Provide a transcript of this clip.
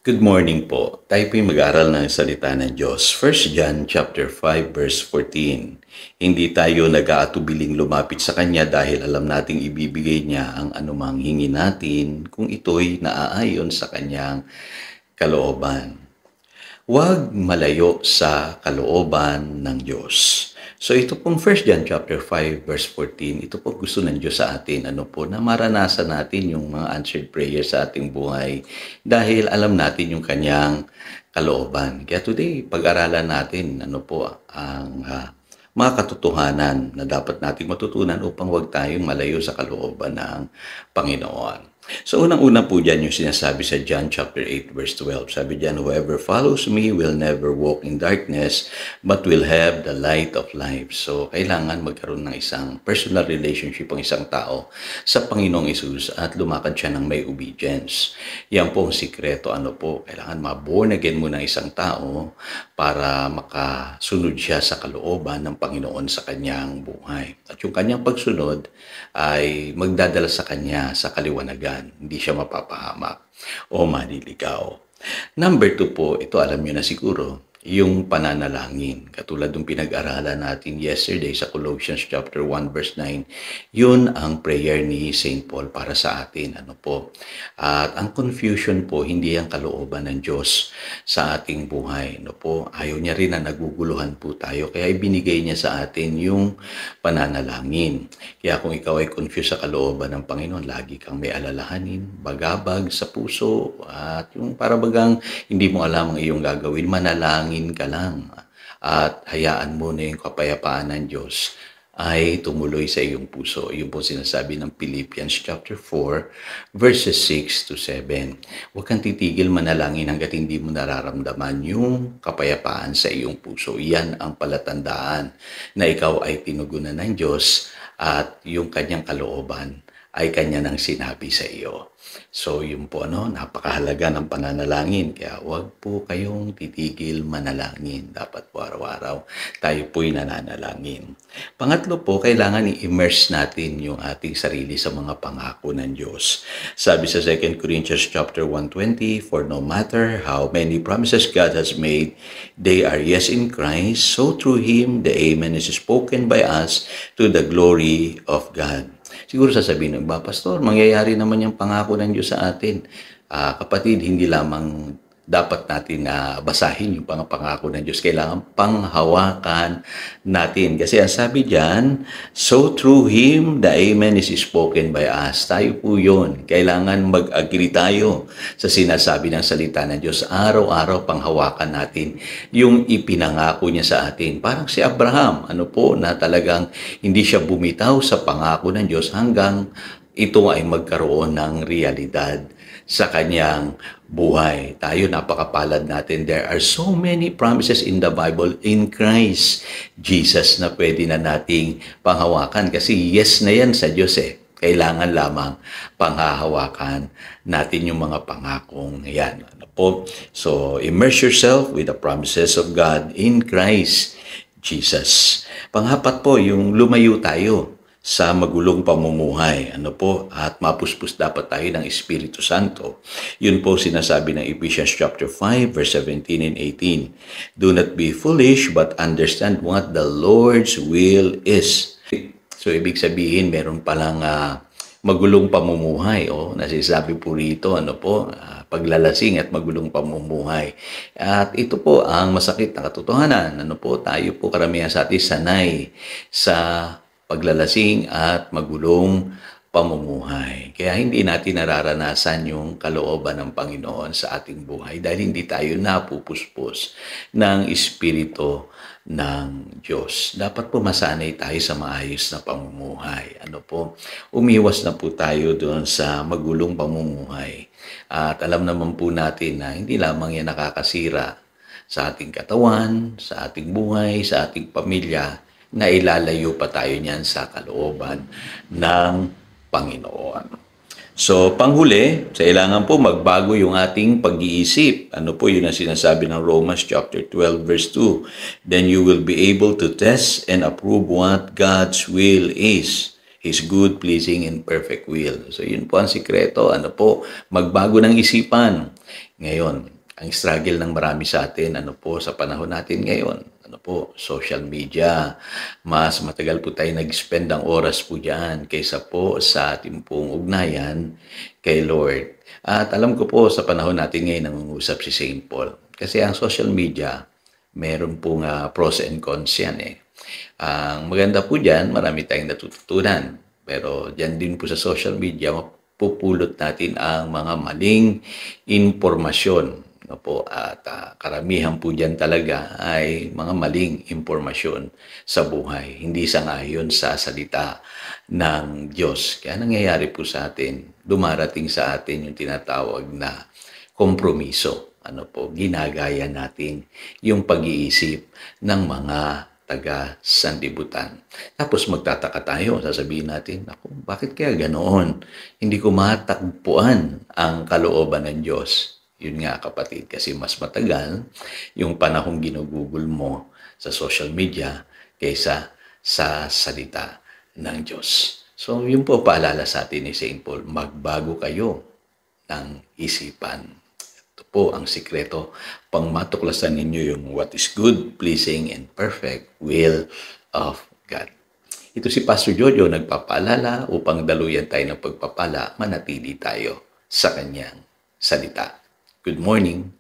Good morning po. Tayo po'y mag-aral ng salita ng Diyos. 1 John chapter 5 verse 14. Hindi tayo nag-aatubiling lumapit sa Kanya dahil alam nating ibibigay niya ang anumang hingi natin kung ito'y naaayon sa Kanyang kalooban. Huwag malayo sa kalooban ng Diyos. So ito pong 1 John chapter 5 verse 14, ito po gusto ng Diyos sa atin, na maranasan natin yung mga answered prayers sa ating buhay dahil alam natin yung Kanyang kalooban. Kaya today, pag-aralan natin ang mga katotohanan na dapat nating matutunan upang huwag tayong malayo sa kalooban ng Panginoon. So unang-una po dyan yung sinasabi sa John chapter 8 verse 12. Sabi dyan, whoever follows me will never walk in darkness but will have the light of life. So kailangan magkaroon ng isang personal relationship ang isang tao sa Panginoong Hesus at lumakad siya ng may obedience. Yan po ang sikreto. Kailangan ma-born again muna isang tao para makasunod siya sa kalooban ng Panginoon sa kanyang buhay. At yung kanyang pagsunod ay magdadala sa kanya sa kaliwanagan. Hindi siya mapapahamak o maliligaw. Number 2 po, ito alam niyo na siguro, yung pananalangin. Katulad ng pinag-aralan natin yesterday sa Colossians chapter 1 verse 9, yun ang prayer ni St. Paul para sa atin. At ang confusion po, hindi ang kalooban ng Diyos sa ating buhay. Ayaw niya rin na naguguluhan po tayo. Kaya ibinigay niya sa atin yung pananalangin. Kaya kung ikaw ay confused sa kalooban ng Panginoon, lagi kang may alalahanin, bagabag sa puso, at yung parabagang hindi mo alam ang iyong gagawin, manalangin ka lang at hayaan mo na yung kapayapaan ng Diyos ay tumuloy sa iyong puso. Yun po sinasabi ng Philippians chapter 4 verses 6 to 7. Huwag kang titigil manalangin hanggat hindi mo nararamdaman yung kapayapaan sa iyong puso. Yan ang palatandaan na ikaw ay tinugunan ng Diyos at yung kanyang kalooban ay kanya nang sinabi sa iyo. So yun po, napakahalaga ng pananalangin. Kaya huwag po kayong titigil manalangin. Dapat po araw-araw tayo po'y nananalangin. Pangatlo po, kailangan i-immerse natin yung ating sarili sa mga pangako ng Diyos. Sabi sa 2 Corinthians chapter 1:20, for no matter how many promises God has made, they are yes in Christ, so through Him the Amen is spoken by us to the glory of God. Siguro sasabihin ng Pastor, mangyayari naman yung pangako ng Diyos sa atin. Kapatid, hindi lamang dapat natin basahin yung pangako ng Diyos. Kailangan panghawakan natin. Kasi ang sabi diyan, so through Him, the Amen is spoken by us. Tayo po yun. Kailangan mag-agree tayo sa sinasabi ng salita ng Diyos. Araw-araw panghawakan natin yung ipinangako niya sa atin. Parang si Abraham, na talagang hindi siya bumitaw sa pangako ng Diyos hanggang ito ay magkaroon ng realidad sa kanyang buhay. Tayo, napakapalad natin. There are so many promises in the Bible in Christ Jesus na pwede na nating panghawakan kasi yes na yan sa Diyos Kailangan lamang panghahawakan natin yung mga pangakong yan. So, immerse yourself with the promises of God in Christ Jesus. Panghapat po, yung lumayo tayo sa magulong pamumuhay. At mapuspos dapat tayo ng Espiritu Santo. Yun po sinasabi ng Ephesians chapter 5 verse 17 and 18. Do not be foolish but understand what the Lord's will is. So ibig sabihin meron palang magulong pamumuhay nasisabi po rito paglalasing at magulong pamumuhay. At ito po ang masakit na katotohanan. Tayo po karamihan sa atin sanay sa paglalasing at magulong pamumuhay. Kaya hindi natin nararanasan yung kalooban ng Panginoon sa ating buhay dahil hindi tayo napupuspos ng Espiritu ng Diyos. Dapat po masanay tayo sa maayos na pamumuhay. Umiwas na po tayo doon sa magulong pamumuhay. At alam naman po natin na hindi lamang yan nakakasira sa ating katawan, sa ating buhay, sa ating pamilya, na ilalayo pa tayo niyan sa kalooban ng Panginoon. So, panghuli, kailangan po magbago yung ating pag-iisip. Yun ang sinasabi ng Romans chapter 12 verse 2. Then you will be able to test and approve what God's will is. His good, pleasing, and perfect will. So, yun po ang sikreto. Magbago ng isipan. Ngayon, Ang struggle ng marami sa atin, ano po, sa panahon natin ngayon, ano po, social media. Mas matagal po tayo nag-spend ng oras po diyan kaysa po sa ating pong ugnayan kay Lord. At alam ko po sa panahon natin ngayon nangungusap si Saint Paul. Kasi ang social media, meron pong pros and cons yan eh. Ang maganda po diyan, marami tayong natututunan. Pero diyan din po sa social media, mapupulot natin ang mga maling impormasyon. No po, at karamihan po diyan talaga ay mga maling impormasyon sa buhay. Hindi sangayon sa salita ng Diyos. Kaya nangyayari po sa atin, dumarating sa atin yung tinatawag na kompromiso. Ano po, ginagaya natin yung pag-iisip ng mga taga-sanlibutan. Tapos magtataka tayo, sasabihin natin, ako, bakit kaya ganoon? Hindi ko matagpuan ang kalooban ng Diyos. Yun nga kapatid, kasi mas matagal yung panahong ginugugol mo sa social media kaysa sa salita ng Diyos. So yun po paalala sa atin ni St. Paul, magbago kayo ng isipan. Ito po ang sikreto pang matuklasan ninyo yung what is good, pleasing, and perfect will of God. Ito si Pastor Jojo nagpapaalala upang daluyan tayo ng pagpapala, manatili tayo sa kanyang salita. Good morning.